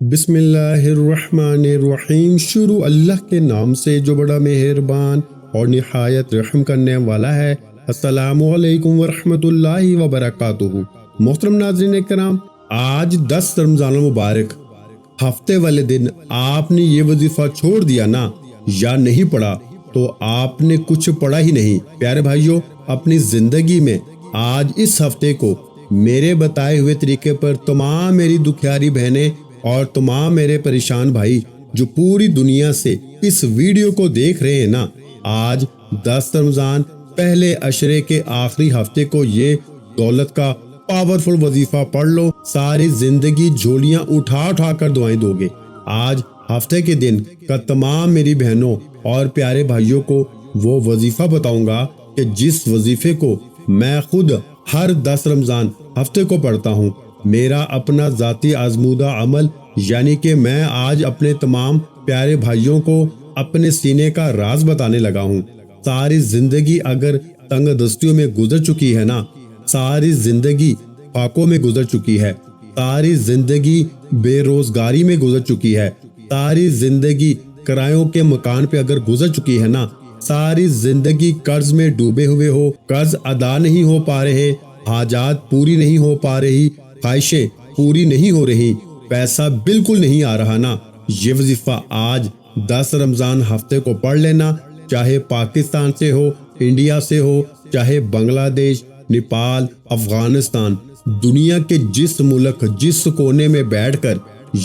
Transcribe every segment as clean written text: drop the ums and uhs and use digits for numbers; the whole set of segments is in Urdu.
بسم اللہ الرحمن الرحیم۔ شروع اللہ کے نام سے جو بڑا مہربان اور نہایت رحم کرنے والا ہے۔ السلام علیکم ورحمۃ اللہ وبرکاتہ۔ محترم ناظرین کرام، آج 10 رمضان المبارک ہفتے والے دن آپ نے یہ وظیفہ چھوڑ دیا نا، یا نہیں پڑھا تو آپ نے کچھ پڑھا ہی نہیں۔ پیارے بھائیوں، اپنی زندگی میں آج اس ہفتے کو میرے بتائے ہوئے طریقے پر تمام میری دکھیاری بہنیں اور تمام میرے پریشان بھائی جو پوری دنیا سے اس ویڈیو کو دیکھ رہے ہیں نا، آج 10 رمضان پہلے عشرے کے آخری ہفتے کو یہ دولت کا پاورفل وظیفہ پڑھ لو، ساری زندگی جھولیاں اٹھا اٹھا کر دعائیں دو گے۔ آج ہفتے کے دن کا تمام میری بہنوں اور پیارے بھائیوں کو وہ وظیفہ بتاؤں گا کہ جس وظیفے کو میں خود ہر 10 رمضان ہفتے کو پڑھتا ہوں۔ میرا اپنا ذاتی آزمودہ عمل، یعنی کہ میں آج اپنے تمام پیارے بھائیوں کو اپنے سینے کا راز بتانے لگا ہوں۔ ساری زندگی اگر تنگ دستیوں میں گزر چکی ہے نا، ساری زندگی فاقوں میں گزر چکی ہے، ساری زندگی بے روزگاری میں گزر چکی ہے، ساری زندگی کرایوں کے مکان پہ اگر گزر چکی ہے نا، ساری زندگی قرض میں ڈوبے ہوئے ہو، قرض ادا نہیں ہو پا رہے، حاجات پوری نہیں ہو پا رہی، خواہشیں پوری نہیں ہو رہی، پیسہ بالکل نہیں آ رہا نا، یہ وظیفہ آج 10 رمضان ہفتے کو پڑھ لینا، چاہے پاکستان سے ہو، انڈیا سے ہو، چاہے بنگلہ دیش، نیپال، افغانستان، دنیا کے جس ملک جس کونے میں بیٹھ کر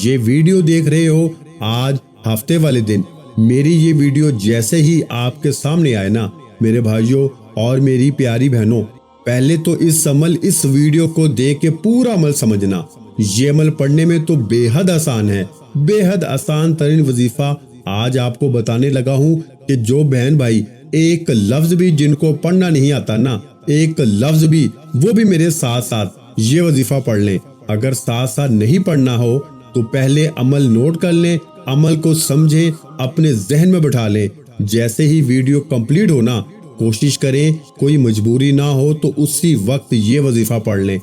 یہ ویڈیو دیکھ رہے ہو، آج ہفتے والے دن میری یہ ویڈیو جیسے ہی آپ کے سامنے آئے نا، میرے بھائیوں اور میری پیاری بہنوں، پہلے تو اس ویڈیو کو دیکھ کے پورا عمل سمجھنا۔ یہ عمل پڑھنے میں تو بے حد آسان ہے، بے حد آسان ترین وظیفہ آج آپ کو بتانے لگا ہوں کہ جو بہن بھائی ایک لفظ بھی جن کو پڑھنا نہیں آتا نا، ایک لفظ بھی، وہ بھی میرے ساتھ ساتھ یہ وظیفہ پڑھ لیں۔ اگر ساتھ ساتھ نہیں پڑھنا ہو تو پہلے عمل نوٹ کر لیں، عمل کو سمجھیں، اپنے ذہن میں بٹھا لیں۔ جیسے ہی ویڈیو کمپلیٹ ہونا، کوشش کریں کوئی مجبوری نہ ہو تو اسی وقت یہ وظیفہ پڑھ لیں۔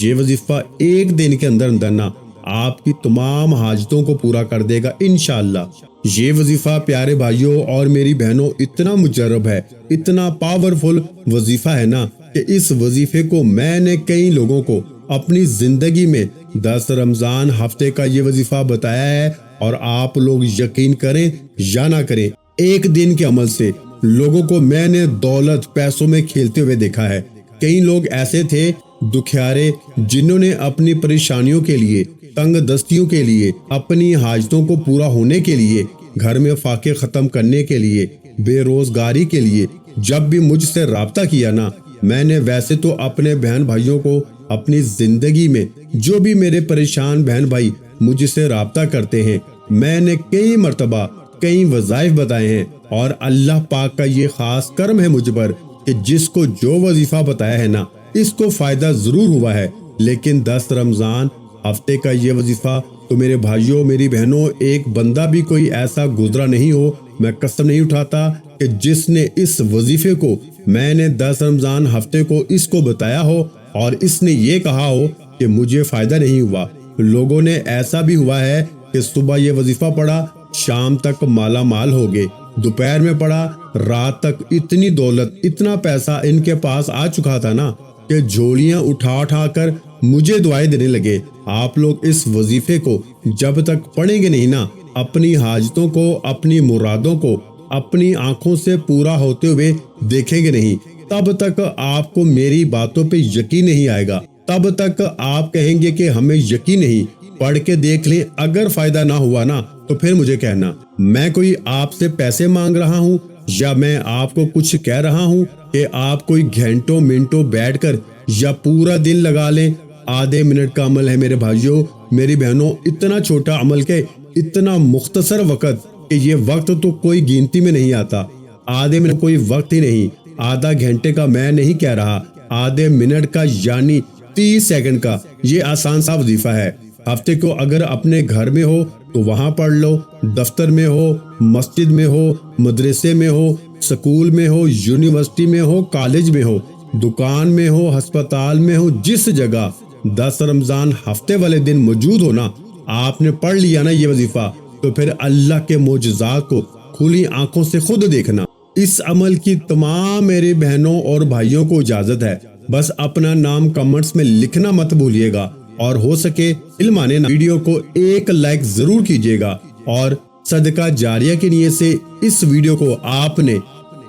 یہ وظیفہ ایک دن کے اندر نا آپ کی تمام حاجتوں کو پورا کر دے گا انشاءاللہ۔ یہ وظیفہ پیارے بھائیوں اور میری بہنوں اتنا مجرب ہے، اتنا پاورفل وظیفہ ہے نا کہ اس وظیفے کو میں نے کئی لوگوں کو اپنی زندگی میں 10 رمضان ہفتے کا یہ وظیفہ بتایا ہے، اور آپ لوگ یقین کریں یا نہ کریں، ایک دن کے عمل سے لوگوں کو میں نے دولت پیسوں میں کھیلتے ہوئے دیکھا ہے۔ کئی لوگ ایسے تھے دکھیارے جنہوں نے اپنی پریشانیوں کے لیے، تنگ دستیوں کے لیے، اپنی حاجتوں کو پورا ہونے کے لیے، گھر میں فاقے ختم کرنے کے لیے، بے روزگاری کے لیے جب بھی مجھ سے رابطہ کیا نا، میں نے ویسے تو اپنے بہن بھائیوں کو اپنی زندگی میں جو بھی میرے پریشان بہن بھائی مجھ سے رابطہ کرتے ہیں، میں نے کئی مرتبہ کئی وظائف بتائے ہیں، اور اللہ پاک کا یہ خاص کرم ہے مجھ پر کہ جس کو جو وظیفہ بتایا ہے نا، اس کو فائدہ ضرور ہوا ہے۔ لیکن 10 رمضان ہفتے کا یہ وظیفہ تو میرے بھائیوں میری بہنوں، ایک بندہ بھی کوئی ایسا گزرا نہیں ہو، میں قسم نہیں اٹھاتا کہ جس نے اس وظیفے کو، میں نے 10 رمضان ہفتے کو اس کو بتایا ہو اور اس نے یہ کہا ہو کہ مجھے فائدہ نہیں ہوا۔ لوگوں نے ایسا بھی ہوا ہے کہ صبح یہ وظیفہ پڑھا، شام تک مالا مال ہو گئے، دوپہر میں پڑھا، رات تک اتنی دولت، اتنا پیسہ ان کے پاس آ چکا تھا نا کہ جھولیاں اٹھا اٹھا کر مجھے دعائیں دینے لگے۔ آپ لوگ اس وظیفے کو جب تک پڑھیں گے نہیں نا، اپنی حاجتوں کو، اپنی مرادوں کو اپنی آنکھوں سے پورا ہوتے ہوئے دیکھیں گے نہیں، تب تک آپ کو میری باتوں پہ یقین نہیں آئے گا، تب تک آپ کہیں گے کہ ہمیں یقین نہیں۔ پڑھ کے دیکھ لیں، اگر فائدہ نہ ہوا نا تو پھر مجھے کہنا۔ میں کوئی آپ سے پیسے مانگ رہا ہوں یا میں آپ کو کچھ کہہ رہا ہوں کہ آپ کوئی گھنٹوں منٹوں بیٹھ کر یا پورا دن لگا لیں؟ آدھے منٹ کا عمل ہے میرے بھائیوں میری بہنوں، اتنا چھوٹا عمل کے اتنا مختصر وقت کہ یہ وقت تو کوئی گنتی میں نہیں آتا۔ آدھے منٹ کوئی وقت ہی نہیں، آدھا گھنٹے کا میں نہیں کہہ رہا، آدھے منٹ کا یعنی 30 سیکنڈ کا یہ آسان سا وظیفہ ہے۔ ہفتے کو اگر اپنے گھر میں ہو تو وہاں پڑھ لو، دفتر میں ہو، مسجد میں ہو، مدرسے میں ہو، سکول میں ہو، یونیورسٹی میں ہو، کالج میں ہو، دکان میں ہو، ہسپتال میں ہو، جس جگہ 10 رمضان ہفتے والے دن موجود ہو نا، آپ نے پڑھ لیا نا یہ وظیفہ تو پھر اللہ کے معجزات کو کھلی آنکھوں سے خود دیکھنا۔ اس عمل کی تمام میری بہنوں اور بھائیوں کو اجازت ہے، بس اپنا نام کمنٹس میں لکھنا مت بھولیے گا، اور ہو سکے علم آنے ویڈیو کو ایک لائک ضرور کیجیے گا، اور صدقہ جاریہ کی نیت سے اس ویڈیو کو آپ نے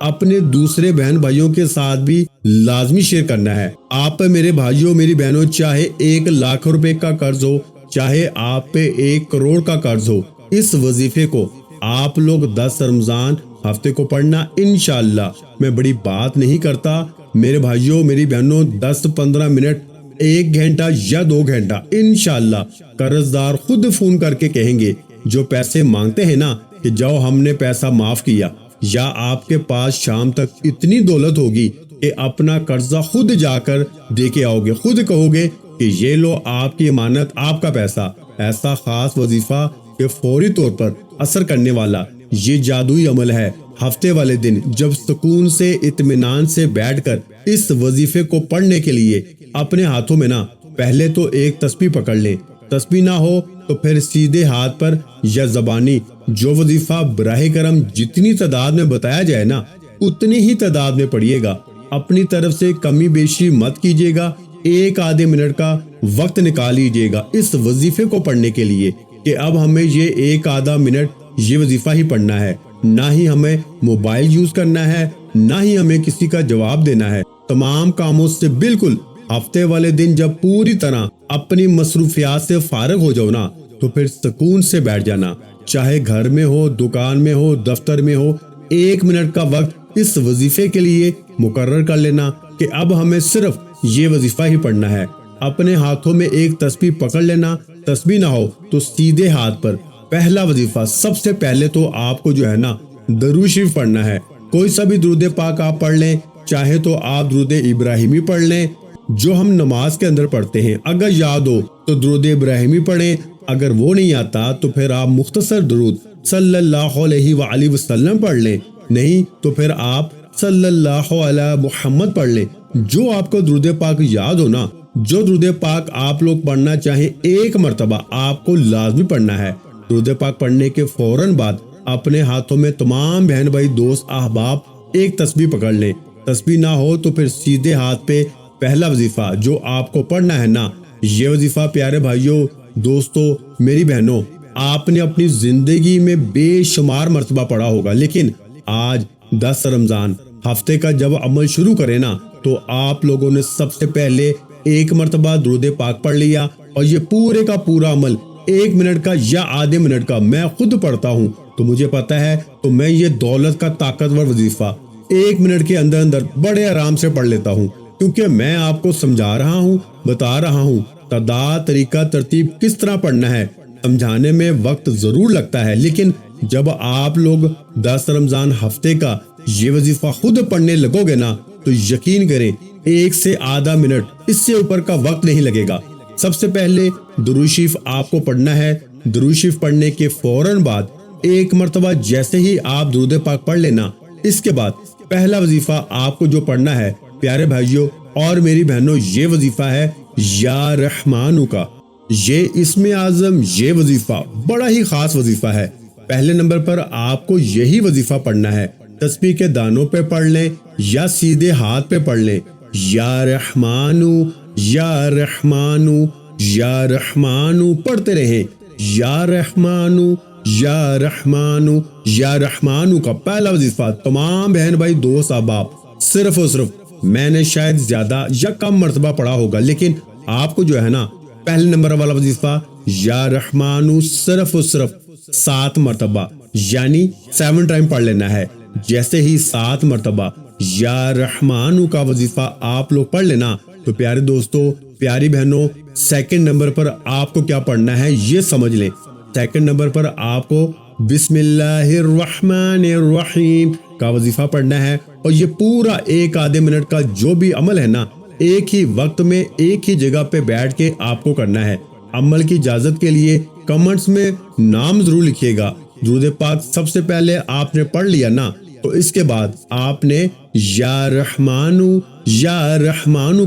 اپنے دوسرے بہن بھائیوں کے ساتھ بھی لازمی شیئر کرنا ہے۔ آپ پہ میرے بھائیوں میری بہنوں چاہے 1,00,000 روپے کا قرض ہو، چاہے آپ پہ 1 کروڑ کا قرض ہو، اس وظیفے کو آپ لوگ 10 رمضان ہفتے کو پڑھنا انشاءاللہ۔ میں بڑی بات نہیں کرتا میرے بھائیوں میری بہنوں، 10-15 منٹ، 1 گھنٹہ یا 2 گھنٹہ انشاءاللہ قرض دار خود فون کر کے کہیں گے، جو پیسے مانگتے ہیں نا کہ جاؤ ہم نے پیسہ معاف کیا، یا آپ کے پاس شام تک اتنی دولت ہوگی کہ اپنا قرضہ خود جا کر دے کے آؤ گے، خود کہو گے کہ یہ لو آپ کی امانت، آپ کا پیسہ۔ ایسا خاص وظیفہ کہ فوری طور پر اثر کرنے والا، یہ جادوئی عمل ہے۔ ہفتے والے دن جب سکون سے اطمینان سے بیٹھ کر اس وظیفے کو پڑھنے کے لیے اپنے ہاتھوں میں نا پہلے تو ایک تسبیح پکڑ لیں، تسبیح نہ ہو تو پھر سیدھے ہاتھ پر یا زبانی جو وظیفہ براہ کرم جتنی تعداد میں بتایا جائے نا اتنی ہی تعداد میں پڑھیے گا، اپنی طرف سے کمی بیشی مت کیجیے گا۔ 1 منٹ کا وقت نکال لیجیے گا اس وظیفے کو پڑھنے کے لیے کہ اب ہمیں یہ 1 منٹ یہ وظیفہ ہی پڑھنا ہے، نہ ہی ہمیں موبائل یوز کرنا ہے، نہ ہی ہمیں کسی کا جواب دینا ہے۔ تمام کاموں سے بالکل ہفتے والے دن جب پوری طرح اپنی مصروفیات سے فارغ ہو جاؤ نا تو پھر سکون سے بیٹھ جانا، چاہے گھر میں ہو، دکان میں ہو، دفتر میں ہو، 1 منٹ کا وقت اس وظیفے کے لیے مقرر کر لینا کہ اب ہمیں صرف یہ وظیفہ ہی پڑھنا ہے۔ اپنے ہاتھوں میں ایک تسبیح پکڑ لینا، تسبیح نہ ہو تو سیدھے ہاتھ پر پہلا وظیفہ سب سے پہلے تو آپ کو جو ہے نا درود شریف پڑھنا ہے۔ کوئی سا بھی درود پاک آپ پڑھ لیں، چاہے تو آپ درود ابراہیمی پڑھ لیں جو ہم نماز کے اندر پڑھتے ہیں، اگر یاد ہو تو درود ابراہیمی پڑھیں، اگر وہ نہیں آتا تو پھر آپ مختصر درود صلی اللہ علیہ وآلہ وسلم پڑھ لیں، نہیں تو پھر آپ صلی اللہ علیہ محمد پڑھ لیں۔ جو آپ کو درود پاک یاد ہو نا، جو درود پاک آپ لوگ پڑھنا چاہیں، 1 مرتبہ آپ کو لازمی پڑھنا ہے۔ درود پاک پڑھنے کے فوراً بعد اپنے ہاتھوں میں تمام بہن بھائی دوست احباب ایک تسبیح پکڑ لیں، تسبیح نہ ہو تو پھر سیدھے ہاتھ پہ پہلا وظیفہ جو آپ کو پڑھنا ہے نا، یہ وظیفہ پیارے بھائیوں دوستو میری بہنوں آپ نے اپنی زندگی میں بے شمار مرتبہ پڑھا ہوگا، لیکن آج 10 رمضان ہفتے کا جب عمل شروع کرے نا تو آپ لوگوں نے سب سے پہلے 1 مرتبہ درود پاک پڑھ لیا، اور یہ پورے کا پورا عمل 1 منٹ کا یا آدھے منٹ کا میں خود پڑھتا ہوں تو مجھے پتا ہے، تو میں یہ دولت کا طاقتور وظیفہ 1 منٹ کے اندر اندر بڑے آرام سے پڑھ لیتا ہوں، کیونکہ میں آپ کو سمجھا رہا ہوں، بتا رہا ہوں تعداد، طریقہ، ترتیب کس طرح پڑھنا ہے۔ سمجھانے میں وقت ضرور لگتا ہے، لیکن جب آپ لوگ 10 رمضان ہفتے کا یہ وظیفہ خود پڑھنے لگو گے نا تو یقین کریں 1 سے آدھا منٹ اس سے اوپر کا وقت نہیں لگے گا۔ سب سے پہلے درود شریف آپ کو پڑھنا ہے، درود شریف پڑھنے کے فوراً بعد 1 مرتبہ جیسے ہی آپ درود پاک پڑھ لینا، اس کے بعد پہلا وظیفہ آپ کو جو پڑھنا ہے پیارے بھائیوں اور میری بہنوں، یہ وظیفہ ہے یا رحمانو کا۔ یہ اسم اعظم، یہ وظیفہ بڑا ہی خاص وظیفہ ہے۔ پہلے نمبر پر آپ کو یہی وظیفہ پڑھنا ہے، تسبیح کے دانوں پہ پڑھ لیں یا سیدھے ہاتھ پہ پڑھ لیں، یا رحمانو یا رحمانو یا رحمانو پڑھتے رہیں، یا رحمانو یا رحمانو یا رحمانو کا پہلا وظیفہ تمام بہن بھائی دوست احباب صرف اور صرف میں نے شاید زیادہ یا کم مرتبہ پڑھا ہوگا، لیکن آپ کو جو ہے نا پہلے نمبر والا وظیفہ یا رحمانو صرف اور صرف 7 مرتبہ یعنی 7 ٹائم پڑھ لینا ہے۔ جیسے ہی 7 مرتبہ یا رحمانو کا وظیفہ آپ لوگ پڑھ لینا تو پیارے دوستو پیاری بہنوں، سیکنڈ نمبر پر آپ کو کیا پڑھنا ہے یہ سمجھ لیں۔ سیکنڈ نمبر پر آپ کو بسم اللہ الرحمن الرحیم کا وظیفہ پڑھنا ہے، اور یہ پورا 1 آدھے منٹ کا جو بھی عمل ہے نا ایک ہی وقت میں ایک ہی جگہ پہ بیٹھ کے آپ کو کرنا ہے۔ عمل کی اجازت کے لیے کمنٹس میں نام ضرور لکھیے گا۔ درود پاک سب سے پہلے آپ نے پڑھ لیا نا تو اس کے بعد آپ نے یا رحمانو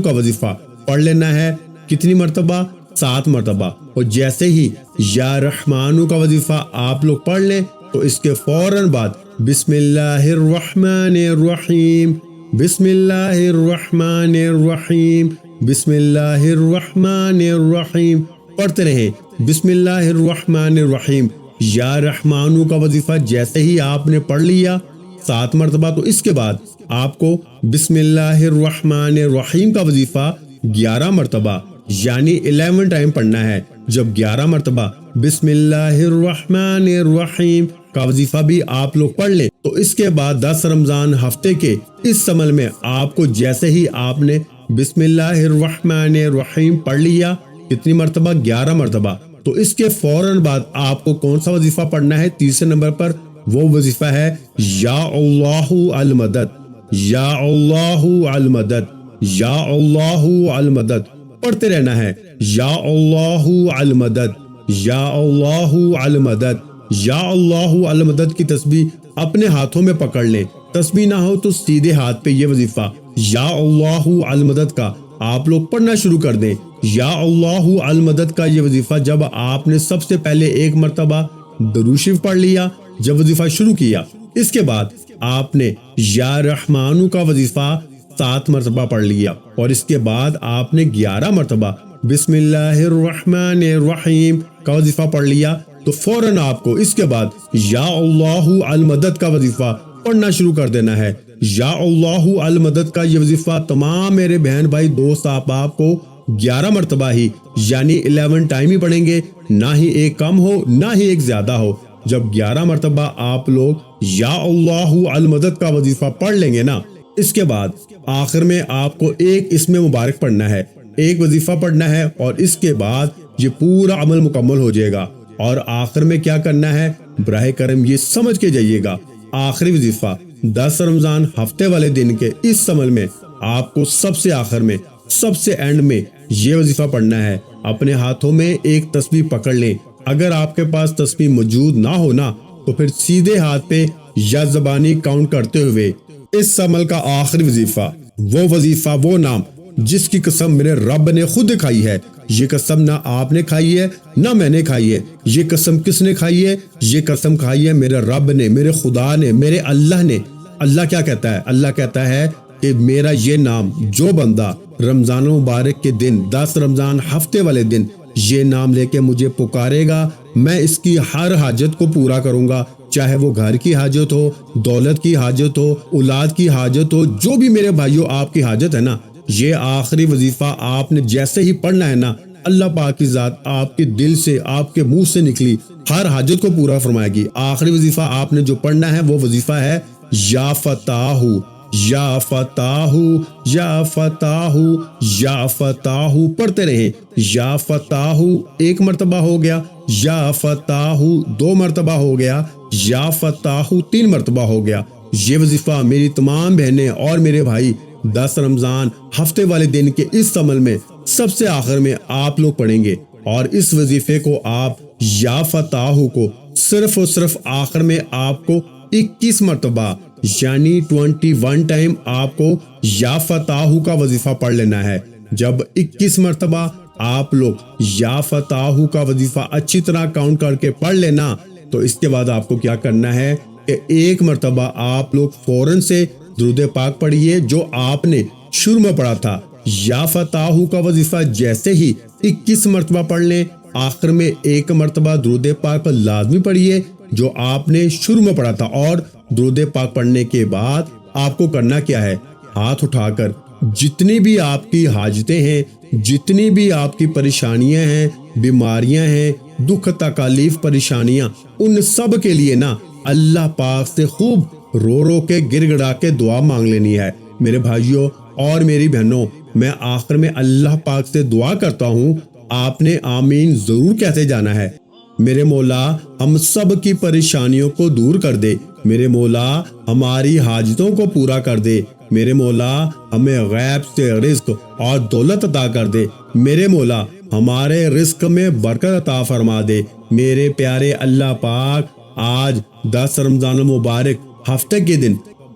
کا وظیفہ پڑھ لینا ہے۔ کتنی مرتبہ؟ 7 مرتبہ، اور جیسے ہی یا رحمانو کا وظیفہ آپ لوگ پڑھ لیں تو اس کے فوراً بعد بسم اللہ الرحمن الرحیم، بسم اللہ الرحمن الرحیم، بسم اللہ الرحمن الرحیم پڑھتے رہیں۔ بسم اللہ الرحمن الرحیم یا رحمانو کا وظیفہ جیسے ہی آپ نے پڑھ لیا 7 مرتبہ، تو اس کے بعد آپ کو بسم اللہ الرحمن الرحیم کا وظیفہ 11 مرتبہ یعنی 11 ٹائم پڑھنا ہے۔ جب 11 مرتبہ بسم اللہ الرحمن الرحیم کا وظیفہ بھی آپ لوگ پڑھ لیں تو اس کے بعد 10 رمضان ہفتے کے اس عمل میں آپ کو جیسے ہی آپ نے بسم اللہ الرحمن الرحیم پڑھ لیا، کتنی مرتبہ؟ 11 مرتبہ، تو اس کے فوراً بعد آپ کو کون سا وظیفہ پڑھنا ہے؟ تیسرے نمبر پر وہ وظیفہ ہے یا اللہ المدد، یا اللہ المدد، یا اللہ المدد پڑھتے رہنا ہے۔ یا اللہ المدد، یا اللہ المدد، یا اللہ المدد کی تسبیح اپنے ہاتھوں میں پکڑ لیں، تسبیح نہ ہو تو سیدھے ہاتھ پہ یہ وظیفہ یا اللہ المدد کا آپ لوگ پڑھنا شروع کر دیں۔ یا اللہ المدد کا یہ وظیفہ جب آپ نے سب سے پہلے 1 مرتبہ درود شریف پڑھ لیا، جب وظیفہ شروع کیا، اس کے بعد آپ نے یا رحمانو کا وظیفہ 7 مرتبہ پڑھ لیا، اور اس کے بعد آپ نے 11 مرتبہ بسم اللہ الرحمن الرحیم کا وظیفہ پڑھ لیا، تو فوراً آپ کو اس کے بعد یا اللہ المدد کا وظیفہ پڑھنا شروع کر دینا ہے۔ یا اللہ المدد کا یہ وظیفہ تمام میرے بہن بھائی دوست آپ کو 11 مرتبہ ہی یعنی 11 ٹائم ہی پڑھیں گے، نہ ہی ایک کم ہو نہ ہی ایک زیادہ ہو۔ جب 11 مرتبہ آپ لوگ یا اللہ المدد کا وظیفہ پڑھ لیں گے نا، اس کے بعد آخر میں آپ کو ایک اسم مبارک پڑھنا ہے، ایک وظیفہ پڑھنا ہے، اور اس کے بعد یہ پورا عمل مکمل ہو جائے گا۔ اور آخر میں کیا کرنا ہے براہ کرم یہ سمجھ کے جائیے گا، آخری وظیفہ 10 رمضان ہفتے والے دن کے اس عمل میں آپ کو سب سے آخر میں سب سے اینڈ میں یہ وظیفہ پڑھنا ہے۔ اپنے ہاتھوں میں ایک تسبیح پکڑ لیں، اگر آپ کے پاس تسبیح موجود نہ ہونا تو پھر سیدھے ہاتھ پہ یا زبانی کاؤنٹ کرتے ہوئے اس عمل کا آخری وظیفہ وہ نام جس کی قسم میرے رب نے خود کھائی ہے، یہ قسم نہ آپ نے کھائی ہے نہ میں نے کھائی ہے، یہ قسم کس نے کھائی ہے؟ یہ قسم کھائی ہے میرے رب نے، میرے خدا نے، میرے اللہ نے۔ اللہ کیا کہتا ہے؟ اللہ کہتا ہے کہ میرا یہ نام جو بندہ رمضان مبارک کے دن 10 رمضان ہفتے والے دن یہ نام لے کے مجھے پکارے گا، میں اس کی ہر حاجت کو پورا کروں گا، چاہے وہ گھر کی حاجت ہو، دولت کی حاجت ہو، اولاد کی حاجت ہو، جو بھی میرے بھائیوں آپ کی حاجت ہے نا، یہ آخری وظیفہ آپ نے جیسے ہی پڑھنا ہے نا، اللہ پاک کی ذات آپ کے دل سے آپ کے منہ سے نکلی ہر حاجت کو پورا فرمائے گی۔ آخری وظیفہ آپ نے جو پڑھنا ہے وہ وظیفہ ہے یا فتاح، یا فتاح، یا فتاح، یا فتاح پڑھتے رہیں۔ یا فتاح 1 مرتبہ ہو گیا، یا فتاح 2 مرتبہ ہو گیا، یا فتاح 3 مرتبہ ہو گیا۔ یہ وظیفہ میری تمام بہنیں اور میرے بھائی 10 رمضان ہفتے والے دن کے اس عمل میں سب سے آخر میں آپ لوگ پڑھیں گے، اور اس وظیفے کو آپ یا فتاح کو صرف اور صرف آخر میں آپ کو 21 مرتبہ یعنی 21 ٹائم آپ کو یا فتاح کا وظیفہ پڑھ لینا ہے۔ جب 21 مرتبہ آپ لوگ یا فتاح کا وظیفہ اچھی طرح کاؤنٹ کر کے پڑھ لینا، تو اس کے بعد آپ کو کیا کرنا ہے کہ 1 مرتبہ آپ لوگ فوراً سے درود پاک پڑھیے جو آپ نے شروع میں پڑھا تھا۔ یا فتاح کا وظیفہ جیسے ہی 21 مرتبہ پڑھ لیں، آخر میں 1 مرتبہ درود پاک لازمی پڑھیے جو آپ نے شروع میں پڑھا تھا، اور درود پاک پڑھنے کے بعد آپ کو کرنا کیا ہے؟ ہاتھ اٹھا کر جتنی بھی آپ کی حاجتیں ہیں، جتنی بھی آپ کی پریشانیاں ہیں، بیماریاں ہیں، دکھ تکالیف پریشانیاں، ان سب کے لیے نا اللہ پاک سے خوب رو رو کے گر گڑا کے دعا مانگ لینی ہے۔ میرے بھائیوں اور میری بہنوں، میں آخر میں اللہ پاک سے دعا کرتا ہوں، آپ نے آمین ضرور کہتے جانا ہے۔ میرے مولا ہم سب کی پریشانیوں کو دور کر دے، میرے مولا ہماری حاجتوں کو پورا کر دے، میرے مولا ہمیں غیب سے رزق اور دولت عطا کر دے، میرے مولا ہمارے رزق میں برکت عطا فرما دے۔ میرے پیارے اللہ پاک، آج 10 رمضان المبارک ہفتے کے دن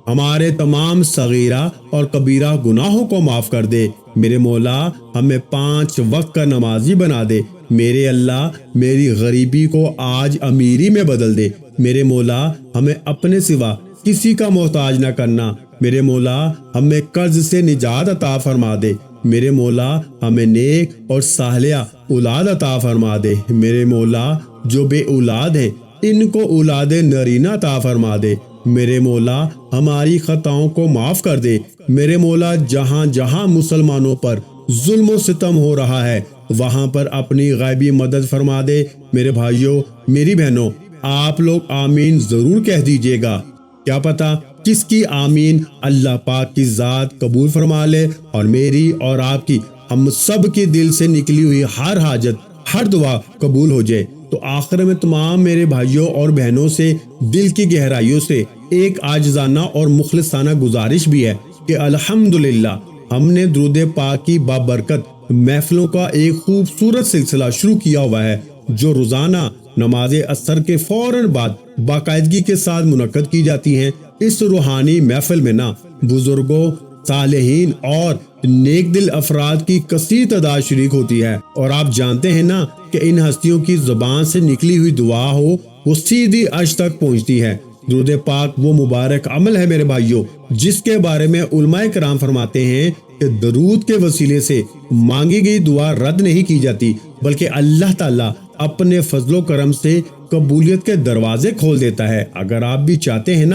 ہمارے تمام صغیرہ اور کبیرہ گناہوں کو معاف کر دے۔ میرے مولا ہمیں 5 وقت کا نمازی بنا دے۔ میرے اللہ میری غریبی کو آج امیری میں بدل دے۔ میرے مولا ہمیں اپنے سوا کسی کا محتاج نہ کرنا۔ میرے مولا ہمیں قرض سے نجات عطا فرما دے۔ میرے مولا ہمیں نیک اور صالحہ اولاد عطا فرما دے۔ میرے مولا جو بے اولاد ہیں ان کو اولاد نرینہ عطا فرما دے۔ میرے مولا ہماری خطاؤں کو معاف کر دے۔ میرے مولا جہاں جہاں مسلمانوں پر ظلم و ستم ہو رہا ہے وہاں پر اپنی غیبی مدد فرما دے۔ میرے بھائیوں میری بہنوں آپ لوگ آمین ضرور کہہ دیجئے گا۔ کیا پتا کس کی آمین اللہ پاک کی ذات قبول فرما لے اور میری اور آپ کی ہم سب کے دل سے نکلی ہوئی ہر حاجت ہر دعا قبول ہو جائے۔ تو آخر میں تمام میرے بھائیوں اور بہنوں سے دل کی گہرائیوں سے ایک عاجزانہ اور مخلصانہ گزارش بھی ہے کہ الحمدللہ ہم نے درود پاک کی بابرکت محفلوں کا ایک خوبصورت سلسلہ شروع کیا ہوا ہے جو روزانہ نماز عصر کے فوراً بعد باقاعدگی کے ساتھ منعقد کی جاتی ہیں۔ اس روحانی محفل میں بزرگوں، صالحین اور نیک دل افراد کی کثیر تعداد شریک ہوتی ہے، اور آپ جانتے ہیں کہ ان ہستیوں کی زبان سے نکلی ہوئی دعا وہ سیدھی عرش تک پہنچتی ہے۔ درود پاک وہ مبارک عمل ہے میرے بھائیوں جس کے بارے میں علماء کرام فرماتے ہیں کہ درود کے وسیلے سے مانگی گئی دعا رد نہیں کی جاتی بلکہ اللہ تعالیٰ اپنے فضل و کرم سے قبولیت کے دروازے کھول دیتا ہے۔ اگر آپ بھی چاہتے ہیں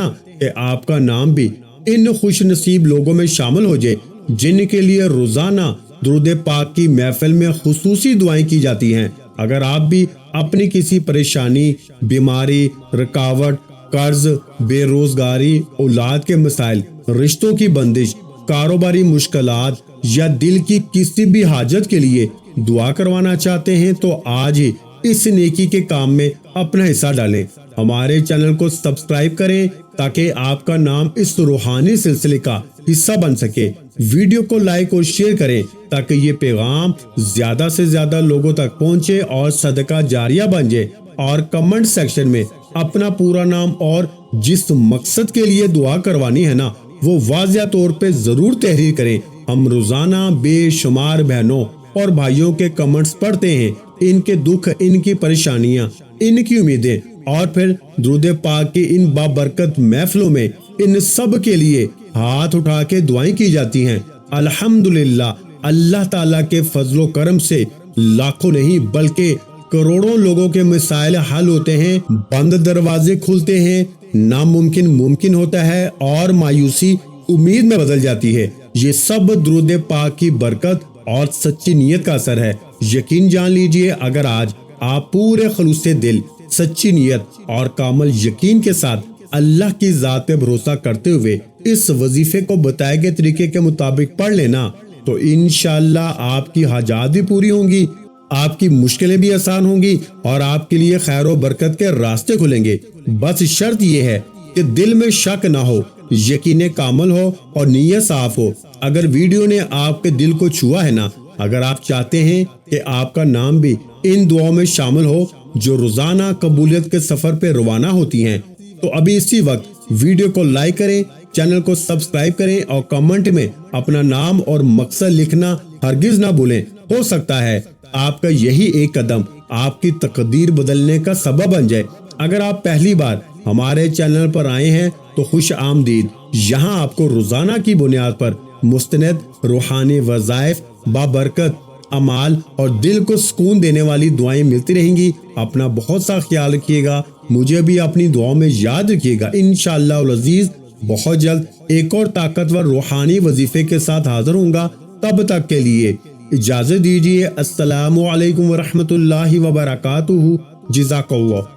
کہ آپ کا نام بھی ان خوش نصیب لوگوں میں شامل ہو جائے جن کے لیے روزانہ درود پاک کی محفل میں خصوصی دعائیں کی جاتی ہیں، اگر آپ بھی اپنی کسی پریشانی، بیماری، رکاوٹ، قرض، بے روزگاری، اولاد کے مسائل، رشتوں کی بندش، کاروباری مشکلات یا دل کی کسی بھی حاجت کے لیے دعا کروانا چاہتے ہیں تو آج ہی اس نیکی کے کام میں اپنا حصہ ڈالیں۔ ہمارے چینل کو سبسکرائب کریں تاکہ آپ کا نام اس روحانی سلسلے کا حصہ بن سکے۔ ویڈیو کو لائک اور شیئر کریں تاکہ یہ پیغام زیادہ سے زیادہ لوگوں تک پہنچے اور صدقہ جاریہ بن جائے، اور کمنٹ سیکشن میں اپنا پورا نام اور جس مقصد کے لیے دعا کروانی ہے وہ واضح طور پہ ضرور تحریر کریں۔ ہم روزانہ بے شمار بہنوں اور بھائیوں کے کمنٹس پڑھتے ہیں، ان کے دکھ، ان کی پریشانیاں، ان کی امیدیں، اور پھر درود پاک کی ان بابرکت محفلوں میں ان سب کے لیے ہاتھ اٹھا کے دعائیں کی جاتی ہیں۔ الحمدللہ اللہ تعالیٰ کے فضل و کرم سے لاکھوں نہیں بلکہ کروڑوں لوگوں کے مسائل حل ہوتے ہیں، بند دروازے کھلتے ہیں، ناممکن ممکن ہوتا ہے اور مایوسی امید میں بدل جاتی ہے۔ یہ سب درود پاک کی برکت اور سچی نیت کا اثر ہے۔ یقین جان لیجئے اگر آج آپ پورے خلوص سے دل، سچی نیت اور کامل یقین کے ساتھ اللہ کی ذات پہ بھروسہ کرتے ہوئے اس وظیفے کو بتائے گئے طریقے کے مطابق پڑھ لینا تو انشاءاللہ آپ کی حاجات بھی پوری ہوں گی، آپ کی مشکلیں بھی آسان ہوں گی اور آپ کے لیے خیر و برکت کے راستے کھلیں گے۔ بس شرط یہ ہے کہ دل میں شک نہ ہو، یقین کامل ہو اور نیت صاف ہو۔ اگر ویڈیو نے آپ کے دل کو چھوا ہے اگر آپ چاہتے ہیں کہ آپ کا نام بھی ان دعاؤں میں شامل ہو جو روزانہ قبولیت کے سفر پہ روانہ ہوتی ہیں تو ابھی اسی وقت ویڈیو کو لائک کریں، چینل کو سبسکرائب کریں اور کمنٹ میں اپنا نام اور مقصد لکھنا ہرگز نہ بھولیں۔ ہو سکتا ہے آپ کا یہی ایک قدم آپ کی تقدیر بدلنے کا سبب بن جائے۔ اگر آپ پہلی بار ہمارے چینل پر آئے ہیں تو خوش آمدید۔ یہاں آپ کو روزانہ کی بنیاد پر مستند روحانی وظائف، بابرکت اعمال اور دل کو سکون دینے والی دعائیں ملتی رہیں گی۔ اپنا بہت سا خیال رکھیے گا، مجھے بھی اپنی دعاؤں میں یاد رکھیے گا۔ انشاءاللہ العزیز بہت جلد ایک اور طاقتور روحانی وظیفے کے ساتھ حاضر ہوں گا۔ تب تک کے لیے اجازت دیجیے۔ السلام علیکم ورحمۃ اللہ وبرکاتہ۔ جزاک اللہ۔